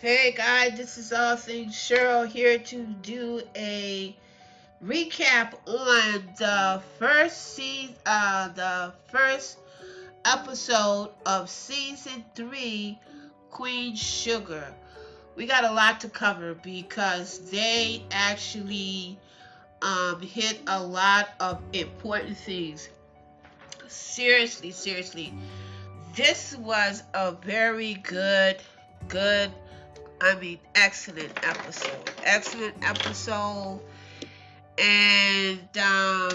Hey guys, this is All Things Cheryl here to do a recap on the first episode of season 3, Queen Sugar. We got a lot to cover because they actually hit a lot of important things. Seriously, seriously, this was a very good excellent episode. Excellent episode. And I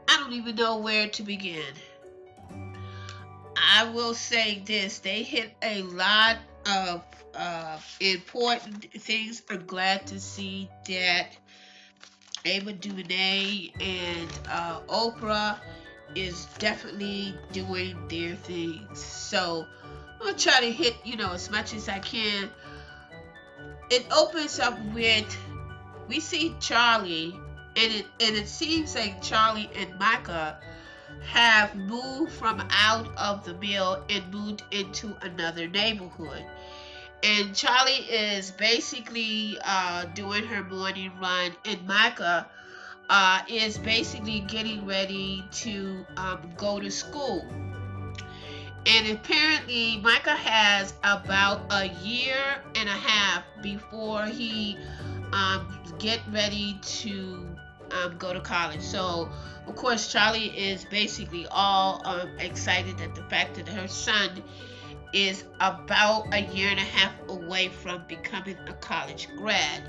don't even know where to begin. I will say this: they hit a lot of important things. I'm glad to see that Ava DuVernay and Oprah is definitely doing their things. So I'm gonna try to hit as much as I can. It opens up with we see Charlie, and it seems like Charlie and Micah have moved from out of the mill and moved into another neighborhood. And Charlie is basically doing her morning run, and Micah is basically getting ready to go to school. And apparently, Micah has about a year and a half before he get ready to go to college. So, of course, Charlie is basically all excited at the fact that her son is about a year and a half away from becoming a college grad.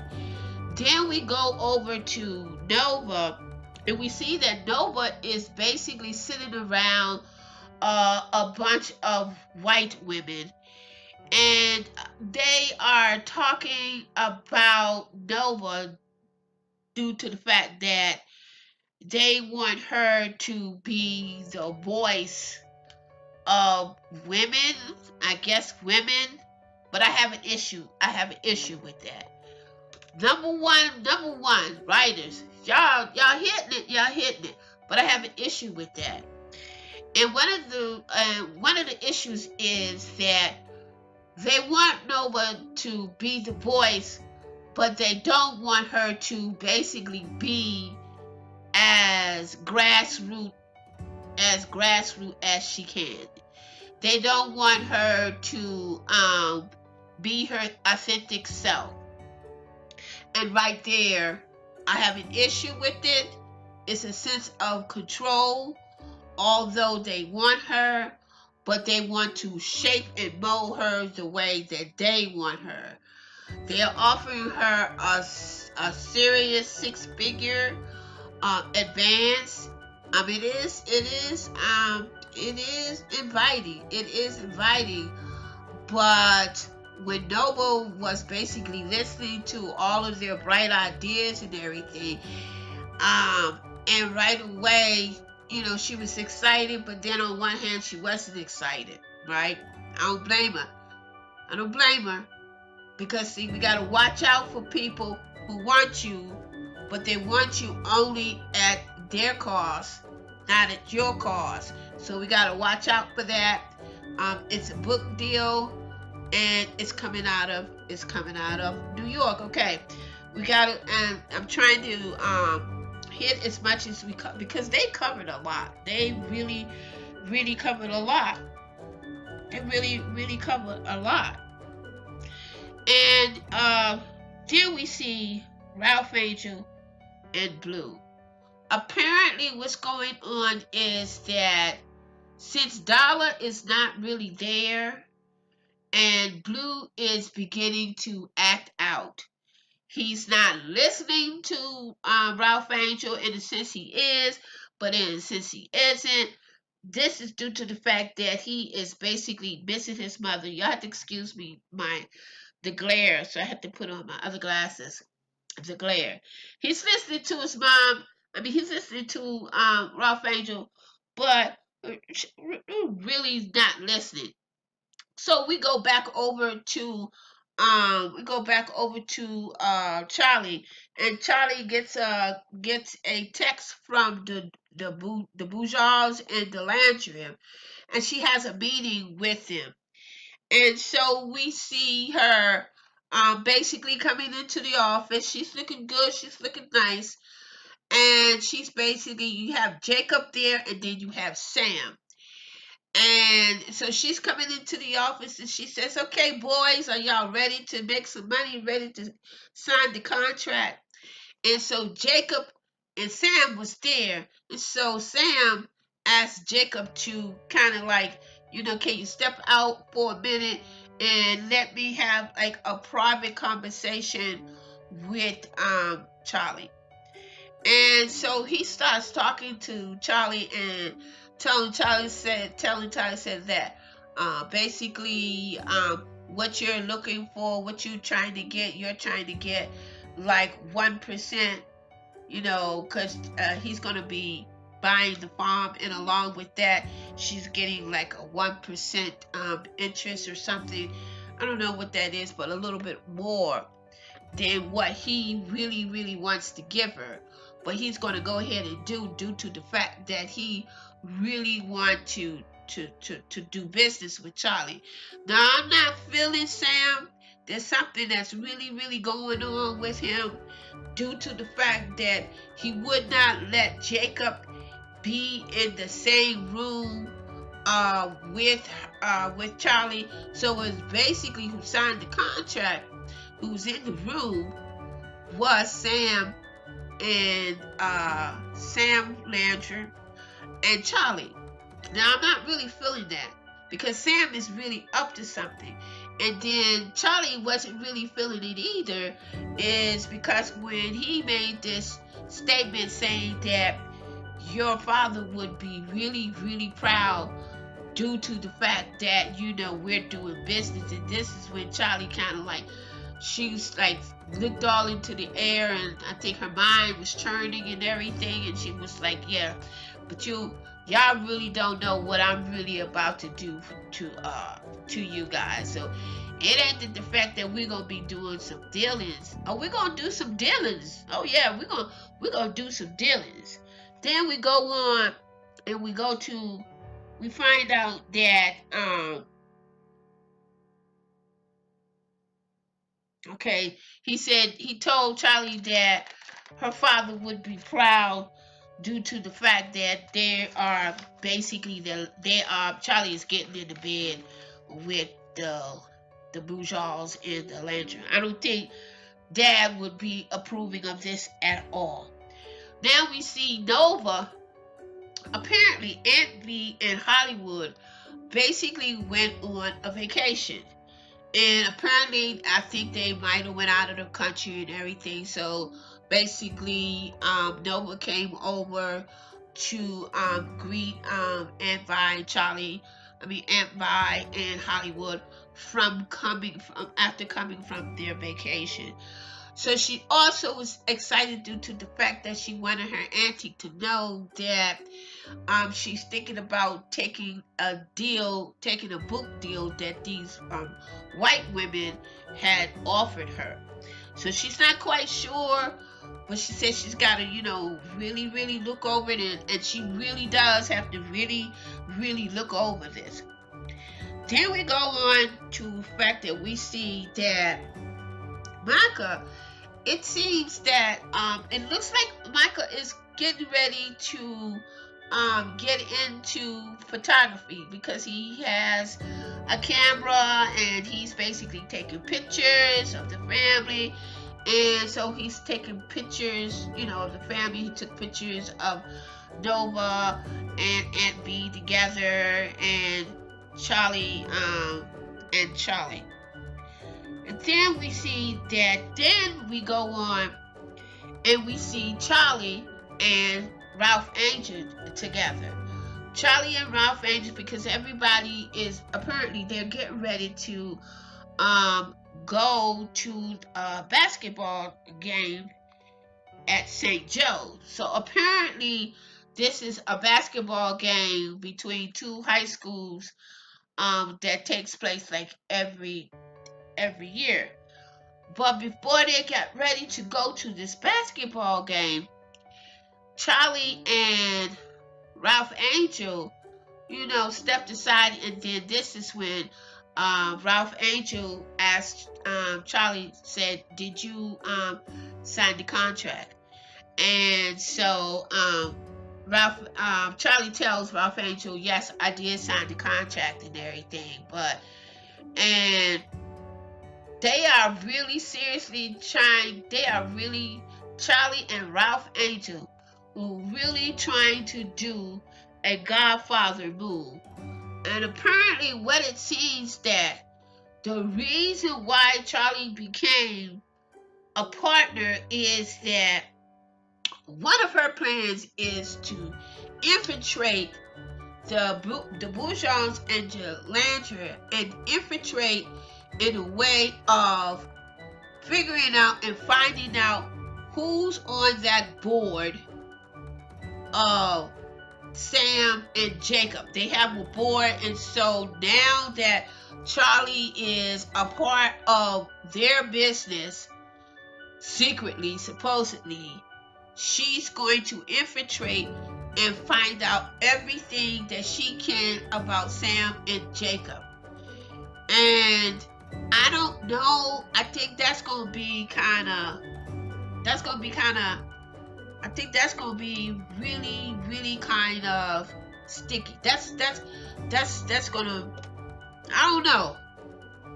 Then we go over to Nova, and we see that Nova is basically sitting around a bunch of white women, and they are talking about Nova due to the fact that they want her to be the voice of women, I guess women, but I have an issue. I have an issue with that. Number one, writers, y'all hitting it, but I have an issue with that. And one of the issues is that they want Nova to be the voice, but they don't want her to basically be as grassroots as she can. They don't want her to be her authentic self. And right there, I have an issue with it. It's a sense of control, although they want her, but they want to shape and mold her the way that they want her. They're offering her a serious six-figure advance. It is inviting. It is inviting, but when Noble was basically listening to all of their bright ideas and everything, and right away, she was excited, but then on one hand, she wasn't excited, right? I don't blame her. I don't blame her because see, we gotta watch out for people who want you, but they want you only at their cost, not at your cost. So we gotta watch out for that. It's a book deal, and it's coming out of New York. Okay, we gotta, and I'm trying to hit as much as we cover because they covered a lot. They really covered a lot. They really covered a lot. And then we see Ralph Angel and Blue. Apparently, what's going on is that since Dollar is not really there and Blue is beginning to act out, he's not listening to Ralph Angel in the sense he is, but in the sense he isn't. This is due to the fact that he is basically missing his mother. You have to excuse me, the glare, so I have to put on my other glasses. The glare. He's listening to his mom. He's listening to Ralph Angel, but really not listening. So we go back over to Charlie, and Charlie gets a text from the Boudreaux and the Landry, and she has a meeting with them. And so we see her basically coming into the office. She's looking good. She's looking nice. And she's basically, you have Jacob there, and then you have Sam. And so she's coming into the office and she says, "Okay, boys, are y'all ready to make some money, ready to sign the contract?" And so Jacob and Sam was there. And so Sam asked Jacob to kind of like, can you step out for a minute and let me have like a private conversation with Charley. And so he starts talking to Charley and telling Charley said that basically what you're looking for, what you're trying to get like 1%, because he's gonna be buying the farm, and along with that, she's getting like a 1% interest or something. I don't know what that is, but a little bit more than what he really, really wants to give her. But he's going to go ahead and due to the fact that he really want to do business with Charley. Now, I'm not feeling Sam. There's something that's really, really going on with him due to the fact that he would not let Jacob be in the same room with Charley. So it's basically who signed the contract, who's in the room, was Sam Landry and Charley. Now I'm not really feeling that because Sam is really up to something. And then Charley wasn't really feeling it either, is because when he made this statement saying that your father would be really, really proud due to the fact that, we're doing business. And this is when Charley kind of like, she was like looked all into the air, and I think her mind was churning and everything, and she was like, "Yeah, but y'all really don't know what I'm really about to do to you guys. So it ain't the fact that we're gonna be doing some dealings. Oh, we're gonna do some dealings. Oh yeah, we're gonna do some dealings." Then we go on and we find out that okay, he told Charley that her father would be proud due to the fact that they are basically Charley is getting into bed with the Boudreaux and the Landry. I don't think Dad would be approving of this at all. Now we see Nova. Apparently, Aunt B and Hollywood basically went on a vacation. And apparently, I think they might have went out of the country and everything. So basically, Nova came over to greet Aunt Vi and Charley. I mean Aunt Vi and Hollywood after coming from their vacation. So she also was excited due to the fact that she wanted her auntie to know that she's thinking about taking a book deal that these white women had offered her. So she's not quite sure, but she says she's got to, really, really look over it, and she really does have to really, really look over this. Then we go on to the fact that we see that Micah, it seems that it looks like Micah is getting ready to get into photography because he has a camera and he's basically taking pictures of the family. And so he's taking pictures, of the family. He took pictures of Nova and Aunt B together, and Charley and Charley. And then we see that, then we go on and we see Charley and Ralph Angel together. Charley and Ralph Angel, because everybody is, apparently they're getting ready to go to a basketball game at St. Joe's. So apparently this is a basketball game between two high schools that takes place like every year. But before they got ready to go to this basketball game, Charley and Ralph Angel, stepped aside, and then this is when Ralph Angel asked Charley, said, "Did you sign the contract?" And so Charley tells Ralph Angel, "Yes, I did sign the contract and everything, but," and they are really seriously trying. They are really, Charley and Ralph Angel, who really trying to do a Godfather move. And apparently, what it seems that the reason why Charley became a partner is that one of her plans is to infiltrate the Boudreaux and the Landry, and infiltrate in a way of figuring out and finding out who's on that board of Sam and Jacob. They have a board, and so now that Charley is a part of their business, secretly, supposedly, she's going to infiltrate and find out everything that she can about Sam and Jacob. And I don't know. I think that's gonna be kind of. That's gonna be kind of. I think that's gonna be really, really kind of sticky. That's gonna. I don't know.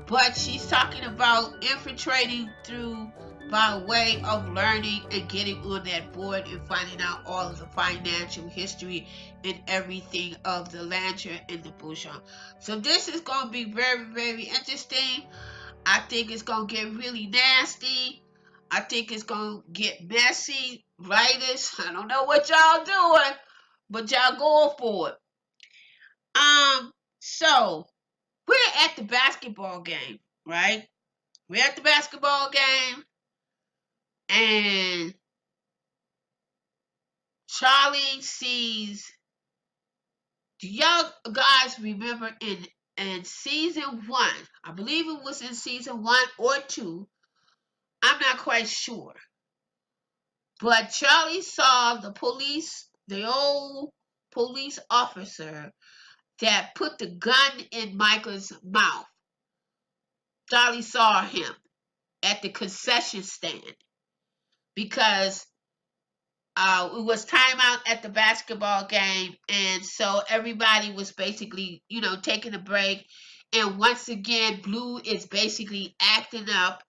But she's talking about infiltrating through by way of learning and getting on that board and finding out all of the financial history and everything of the Landry and the Bouchon. So this is going to be very, very interesting. I think it's going to get really nasty. I think it's going to get messy. Writers, I don't know what y'all doing, but y'all going for it. So we're at the basketball game, right? We're at the basketball game, and Charley sees. Do y'all guys remember in season one? I believe it was in season 1 or 2. I'm not quite sure. But Charley saw the old police officer that put the gun in Michael's mouth. Charley saw him at the concession stand because it was timeout at the basketball game, and so everybody was basically, taking a break. And once again, Blue is basically acting up.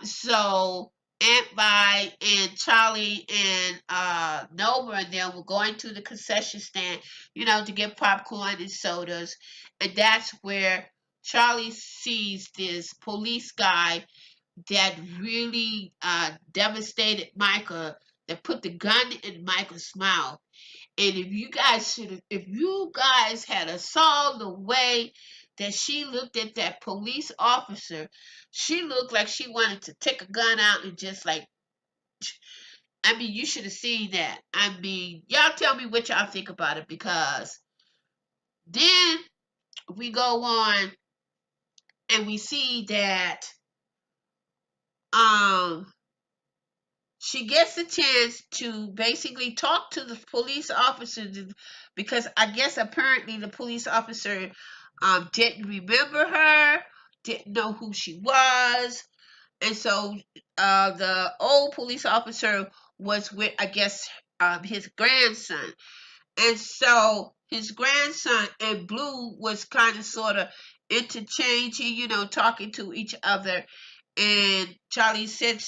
So Aunt Vi and Charley and Nova and them were going to the concession stand, to get popcorn and sodas, and that's where Charley sees this police guy that really devastated Michael, that put the gun in Michael's mouth. And if you guys had a saw the way that she looked at that police officer, she looked like she wanted to take a gun out and just like, I mean, you should have seen that. I mean, y'all tell me what y'all think about it, because then we go on and we see that she gets a chance to basically talk to the police officer, because I guess apparently the police officer didn't remember her, didn't know who she was, and so the old police officer was with, I guess, his grandson, and so his grandson and Blue was kind of sort of interchanging, talking to each other. And Charley said,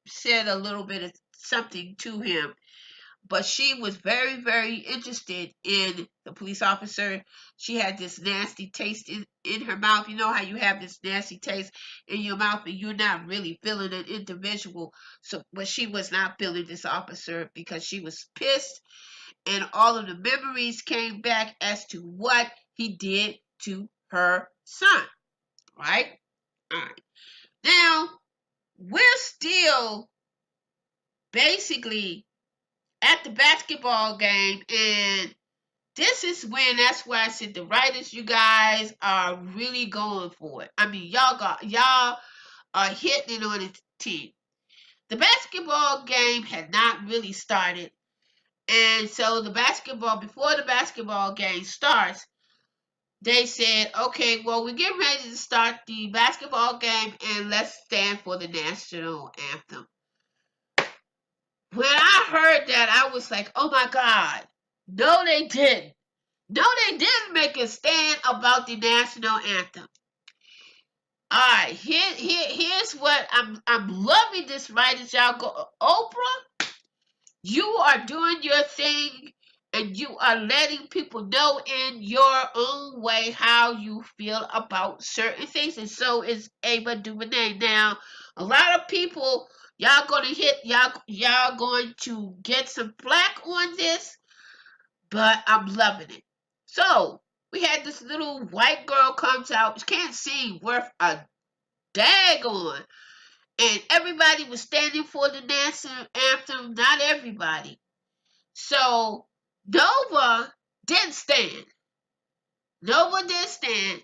said a little bit of something to him. But she was very, very interested in the police officer. She had this nasty taste in her mouth. You know how you have this nasty taste in your mouth and you're not really feeling an individual. So, but she was not feeling this officer because she was pissed, and all of the memories came back as to what he did to her son. Right? All right. Now, we're still basically at the basketball game, and this is when, that's why I said the writers, you guys are really going for it. I mean, y'all are hitting it on the team. The basketball game had not really started, and so before the basketball game starts, they said, okay, well, we're getting ready to start the basketball game and let's stand for the national anthem. When I heard that, I was like, oh my God. No, they didn't. No, they didn't make a stand about the national anthem. All right, here's what I'm loving this right as y'all go. Oprah, you are doing your thing and you are letting people know in your own way how you feel about certain things, and so is Ava DuVernay. Now, a lot of people, y'all going to get some flack on this, but I'm loving it. So we had this little white girl comes out, she can't sing worth a daggone, and everybody was standing for the national anthem. Not everybody. So Nova didn't stand. Nova did stand.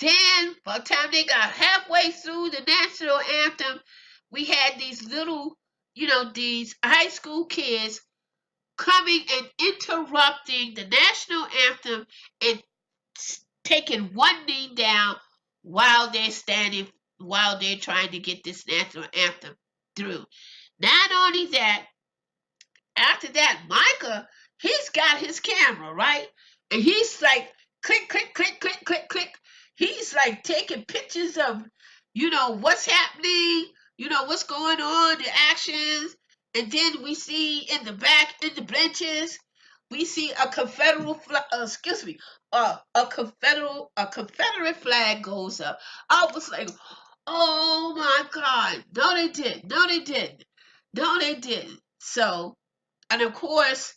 Then by the time they got halfway through the national anthem, we had these little, these high school kids coming and interrupting the national anthem and taking one knee down while they're standing, while they're trying to get this national anthem through. Not only that, after that, Micah, he's got his camera, right? And he's like, click, click, click, click, click, click. He's like taking pictures of, what's happening, what's going on, the actions. And then we see in the back, in the benches, we see a Confederate flag, a Confederate flag goes up. I was like, oh my God. No, they didn't. No, they didn't. No, they didn't. So, and of course,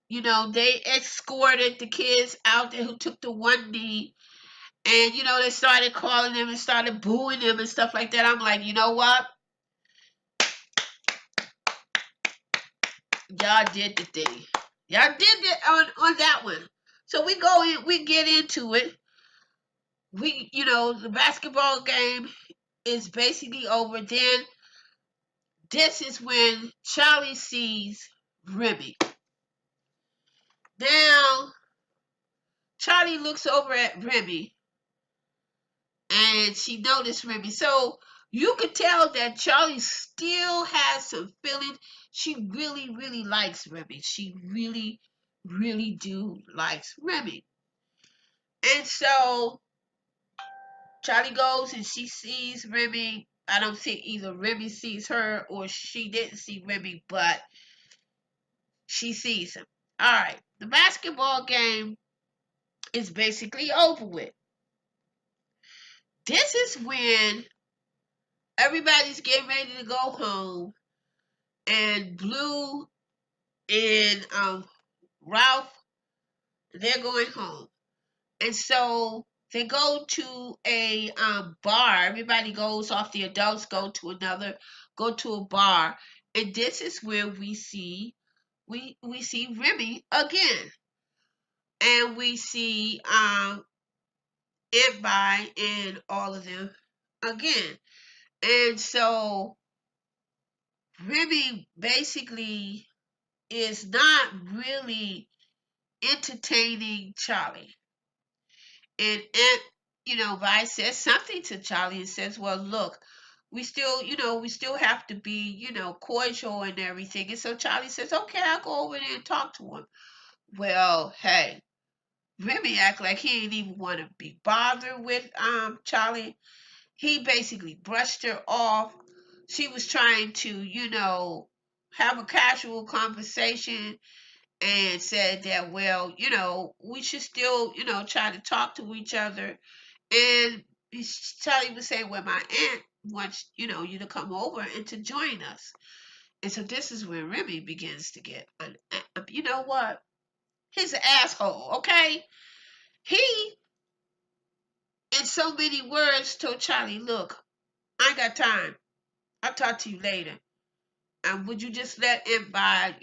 they escorted the kids out there who took the one knee. And, they started calling them and started booing them and stuff like that. I'm like, you know what? Y'all did the thing. Y'all did it on that one. So we go in, we get into it. The basketball game is basically over. Then this is when Charlie sees Remy. Now, Charlie looks over at Remy and she noticed Remy. So you could tell that Charlie still has some feelings. She really, really likes Remy. She really, really do likes Remy. And so Charlie goes and she sees Remy. I don't think either Remy sees her or she didn't see Remy, but she sees him. All right, the basketball game is basically over with. This is when everybody's getting ready to go home, and Blue and Ralph, they're going home. And so they go to a bar. Everybody goes off. The adults go to a bar, and this is where we see Remy again, and we see Aunt and all of them again. And so Remy basically is not really entertaining Charlie. And Aunt, Vi says something to Charlie and says, well, look, we still have to be, cordial and everything. And so Charlie says, okay, I'll go over there and talk to him. Well, hey, Remy act like he didn't even want to be bothered with Charlie. He basically brushed her off. She was trying to, have a casual conversation and said that, well, we should still, try to talk to each other. And Charlie was saying, well, my aunt wants, you to come over and to join us. And so this is where Remy begins to get, you know what? He's an asshole, okay? He, in so many words, told Charlie, look, I ain't got time. I'll talk to you later. And would you just let it by,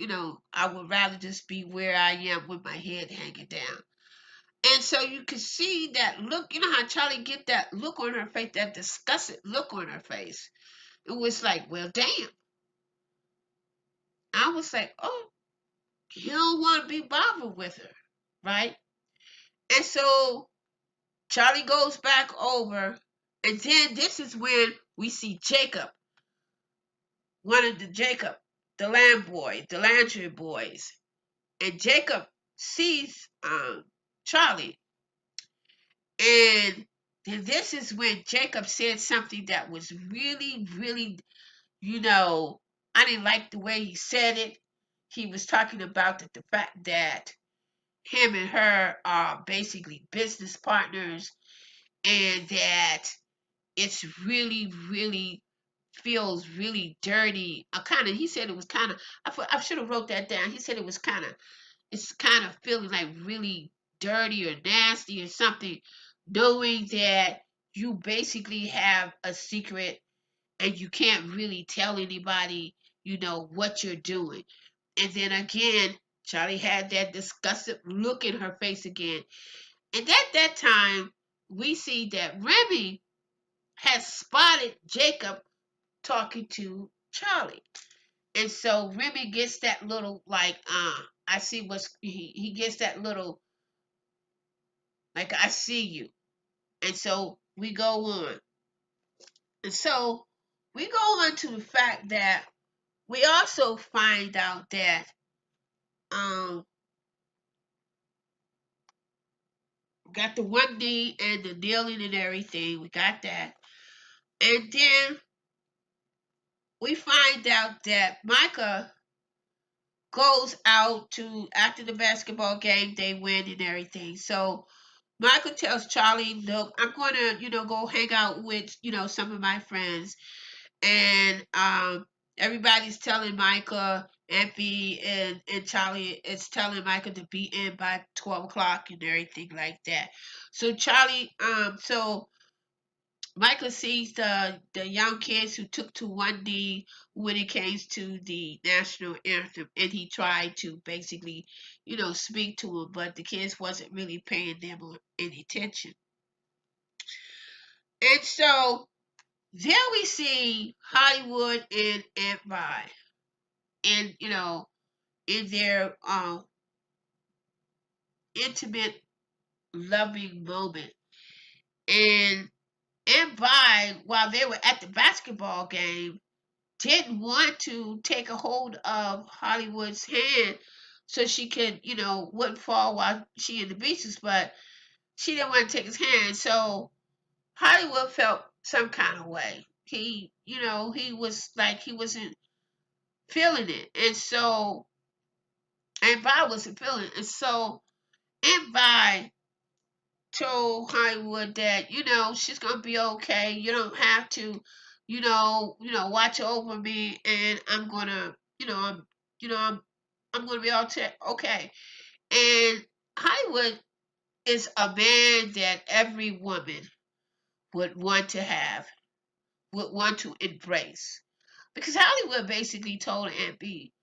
I would rather just be where I am with my head hanging down. And so you could see that look, how Charlie get that look on her face, that disgusted look on her face. It was like, well, damn. I was like, oh, you don't want to be bothered with her, right? And so Charley goes back over, and then this is when we see Jacob, the Landry boys, and Jacob sees Charley, and then this is when Jacob said something that was really, really, I didn't like the way he said it. He was talking about the fact that him and her are basically business partners, and that it's really, really feels really dirty. He said it was kind of, I should have wrote that down. He said it's kind of feeling like really dirty or nasty or something, knowing that you basically have a secret and you can't really tell anybody, what you're doing. And then again, Charley had that disgusted look in her face again. And at that time, we see that Remy has spotted Jacob talking to Charley. And so Remy gets that little like I see what's he gets that little like I see you. And so we go on. And so we go on to the fact that we also find out that um got the 1D and the kneeling and everything. We got that. And then we find out that Micah goes out to after the basketball game, they win and everything. So Michael tells Charley, look, I'm gonna, go hang out with, some of my friends. And everybody's telling Micah and Charley is telling Micah to be in by 12 o'clock and everything like that. So Michael sees the young kids who took to 1D when it came to the national anthem, and he tried to basically, speak to them, but the kids wasn't really paying them any attention. And so then we see Hollywood and Aunt Vi, and in their intimate, loving moment, and Aunt Vi, while they were at the basketball game, didn't want to take a hold of Hollywood's hand so she could, wouldn't fall while she in the beaches, but she didn't want to take his hand. So Hollywood felt some kind of way. He was like he wasn't feeling it. And so and Vi wasn't feeling it. And so and Vi told Hollywood that, she's gonna be okay. You don't have to, watch over me, and I'm gonna, I'm gonna be okay. And Hollywood is a man that every woman would want to have, would want to embrace. Because Hollywood basically told Aunt B,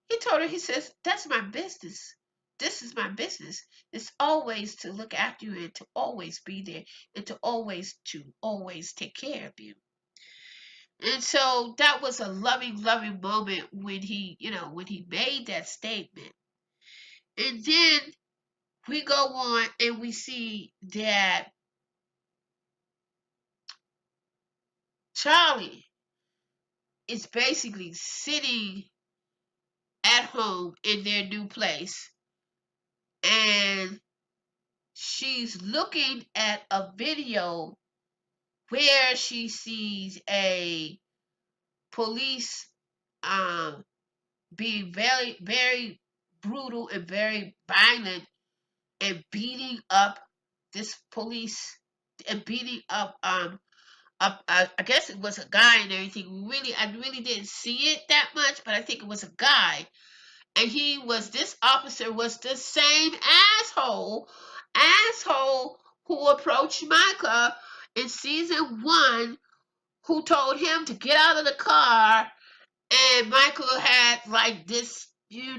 he told her, he says, that's my business. This is my business. It's always to look after you and to always be there and to always take care of you. And so that was a loving, loving moment when he made that statement. And then we go on and we see that Charley is basically sitting at home in their new place, and she's looking at a video where she sees a police being very, very brutal and very violent and beating up this police and beating up I guess it was a guy and everything. I really didn't see it that much, but I think it was a guy. And this officer was the same asshole who approached Micah in season 1, who told him to get out of the car. And Michael had like this, he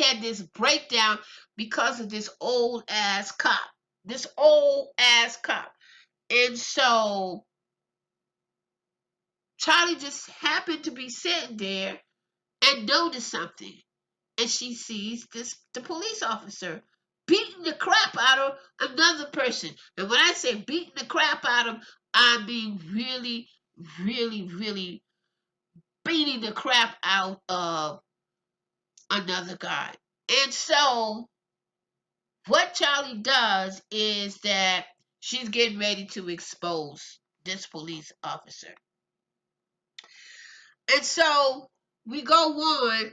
had this breakdown because of this old ass cop. This old ass cop. And so Charley just happened to be sitting there and noticed something. And she sees the police officer beating the crap out of another person. And when I say beating the crap out of, I mean really, really, really beating the crap out of another guy. And so what Charley does is that she's getting ready to expose this police officer. And so we go on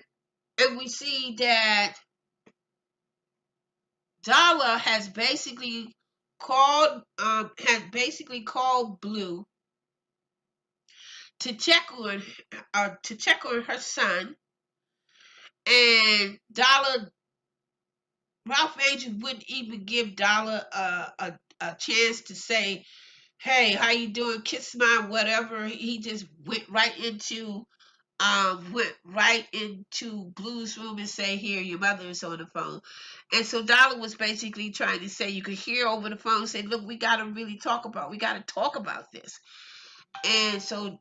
and we see that Darla has basically called Blue to check on her son, and Darla Ralph Angel wouldn't even give Darla a chance to say, "Hey, how you doing? Kiss my whatever." He just went right into Blue's room and say, "Here, your mother is on the phone." And so Dollar was basically trying to say, you could hear over the phone, say, "Look, we got to talk about this." And so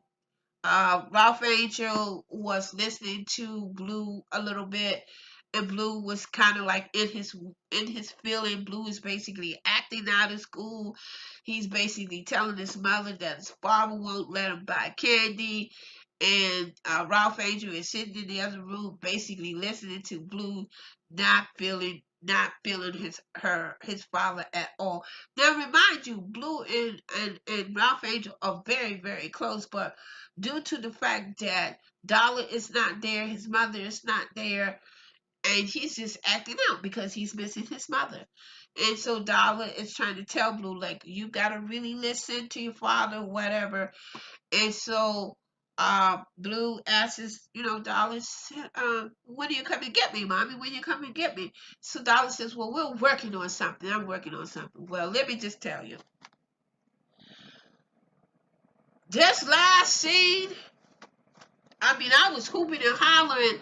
Ralph Angel was listening to Blue a little bit, and Blue was kind of like in his feeling. Blue is basically acting out of school. He's basically telling his mother that his father won't let him buy candy, and Ralph Angel is sitting in the other room, basically listening to Blue, not feeling his father at all. Now, remind you, Blue and Ralph Angel are very, very close, but due to the fact that Dollar is not there, his mother is not there, and he's just acting out because he's missing his mother. And so Dollar is trying to tell Blue, like, you gotta really listen to your father, whatever. And so Blue asks, Dollar, when are you coming to get me, Mommy? When you come and get me? So Dollar says, well, we're working on something. I'm working on something. Well, let me just tell you. This last scene, I was hooping and hollering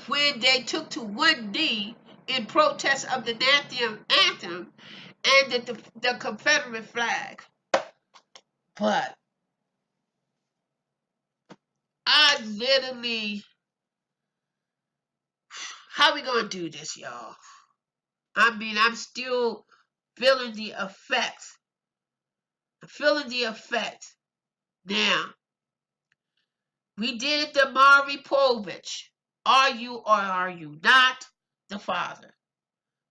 when they took to one knee in protest of the anthem and the Confederate flag. But I literally, how we gonna do this, y'all? I'm still feeling the effects. I'm feeling the effects. Now, we did the Maury Povich. Are you or are you not the father?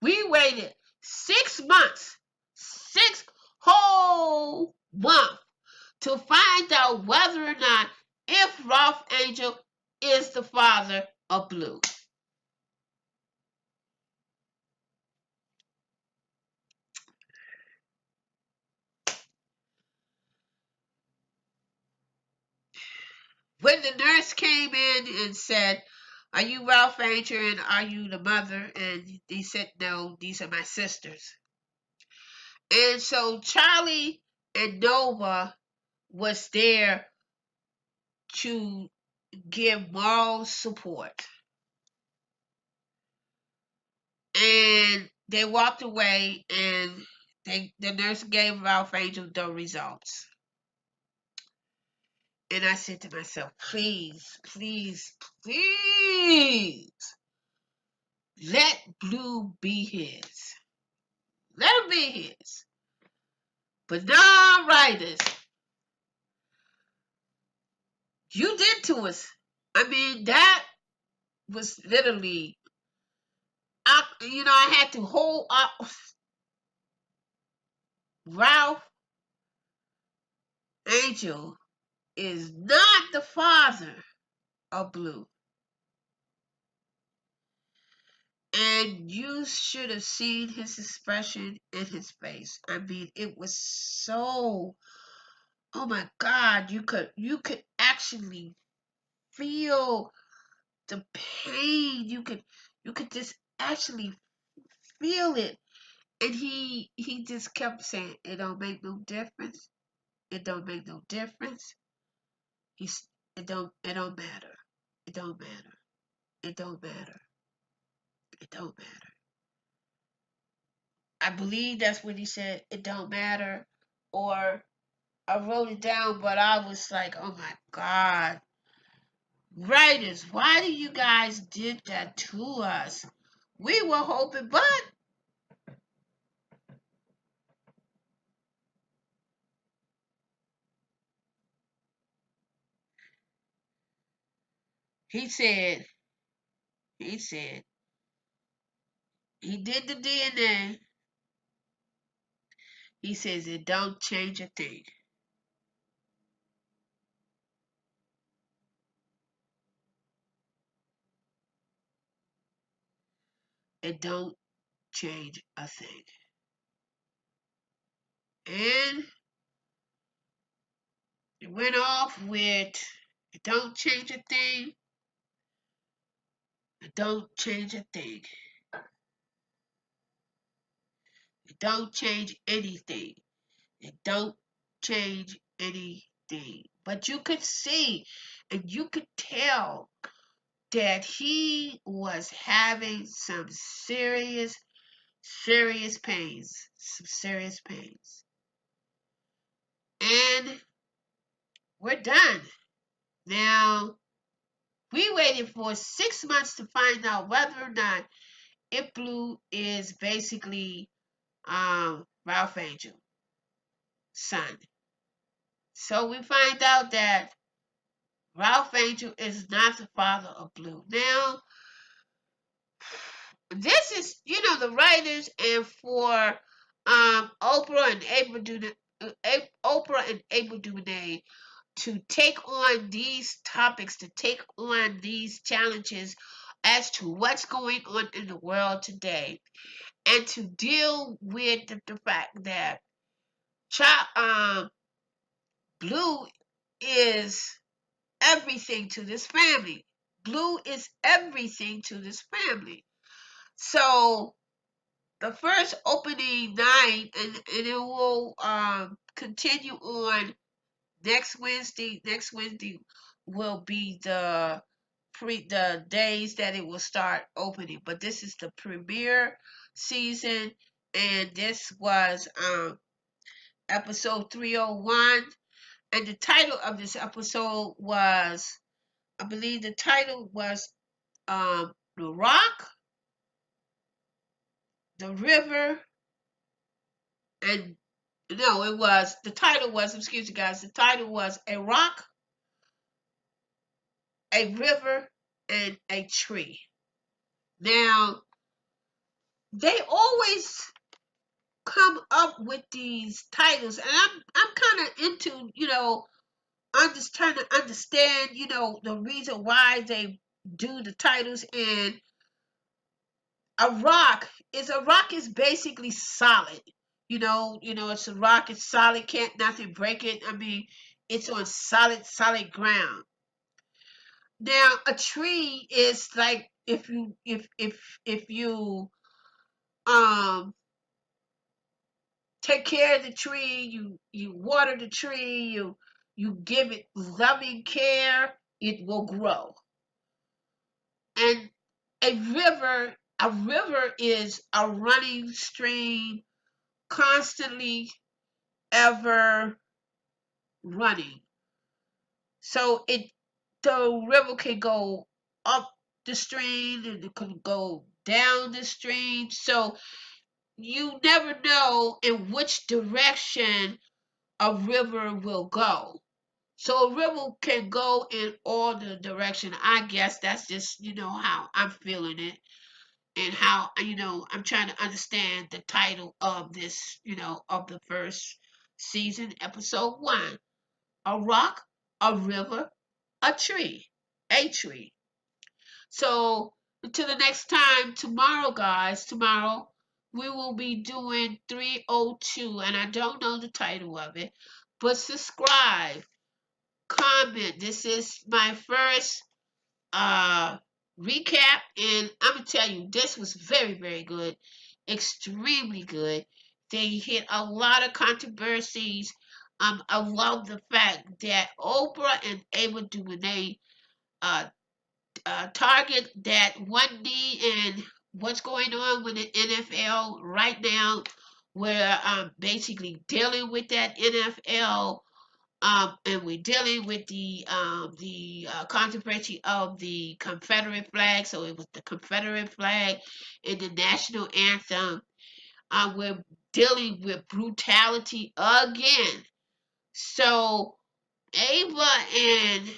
We waited 6 months, 6 whole months to find out whether or not if Ralph Angel is the father of Blue. When the nurse came in and said, "Are you Ralph Angel and are you the mother?" And he said, "No, these are my sisters." And so Charley and Nova was there to give moral support. And they walked away, and the nurse gave Ralph Angel the results. And I said to myself, please, please, please, let Blue be his. Let him be his. But no, writers, you did to us. That was literally, I had to hold up Ralph Angel is not the father of Blue. And you should have seen his expression in his face. It was so, oh my God, you could actually feel the pain. You could just actually feel it. And he just kept saying, "It don't make no difference. It don't make no difference. It don't matter. It don't matter. It don't matter. It don't matter." I believe that's what he said. It don't matter. Or I wrote it down, but I was like, oh my God. Writers, why do you guys did that to us? We were hoping, but He said, he said, he did the DNA. He says it don't change a thing. It don't change a thing. And it went off with, it don't change a thing. It don't change a thing. It don't change anything. It don't change anything. But you could see and you could tell that he was having some serious, serious pains. Some serious pains. And we're done. Now, we waited for 6 months to find out whether or not It Blue is basically Ralph Angel son. So we find out that Ralph Angel is not the father of Blue. Now, this is, the writers and for Oprah and Ava DuVernay to take on these topics, to take on these challenges as to what's going on in the world today, and to deal with the fact that Blue is everything to this family. Blue is everything to this family. So the first opening night, and it will continue on next Wednesday. Next Wednesday will be the days that it will start opening. But this is the premiere season, and this was episode 301. And the title of this episode was, I believe the title was The Rock, the River, and no, it was, the title was, excuse me guys, the title was A Rock, a River, and a Tree. Now, they always come up with these titles, and I'm kind of into, I'm just trying to understand, the reason why they do the titles. And a rock is basically solid. It's a rock, it's solid, can't nothing break it. I mean, it's on solid ground. Now, a tree is like, if you um take care of the tree, you water the tree, you give it loving care, it will grow. And a river is a running stream, constantly ever running. So the river can go up the stream and it can go down the stream. So you never know in which direction a river will go. So a river can go in all the direction. I guess that's just, how I'm feeling it, and how, I'm trying to understand the title of this, of the first season, episode 1. A rock, a river, a tree. A tree. So until the next time, tomorrow, guys, tomorrow we will be doing 302, and I don't know the title of it, but subscribe, comment. This is my first uh recap, and I'm gonna tell you, this was very, very good, extremely good. They hit a lot of controversies. I love the fact that Oprah and Ava DuVernay uh, target that one knee and what's going on with the NFL right now. We're basically dealing with that NFL, and we're dealing with the controversy of the Confederate flag. So it was the Confederate flag in the national anthem. We're dealing with brutality again. So Ava and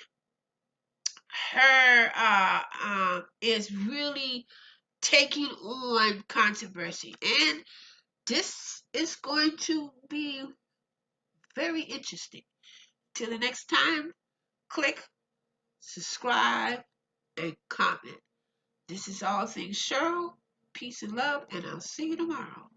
her is really taking on controversy, and this is going to be very interesting. Till the next time, click, subscribe, and comment. This is All Things Cheryl. Peace and love, and I'll see you tomorrow.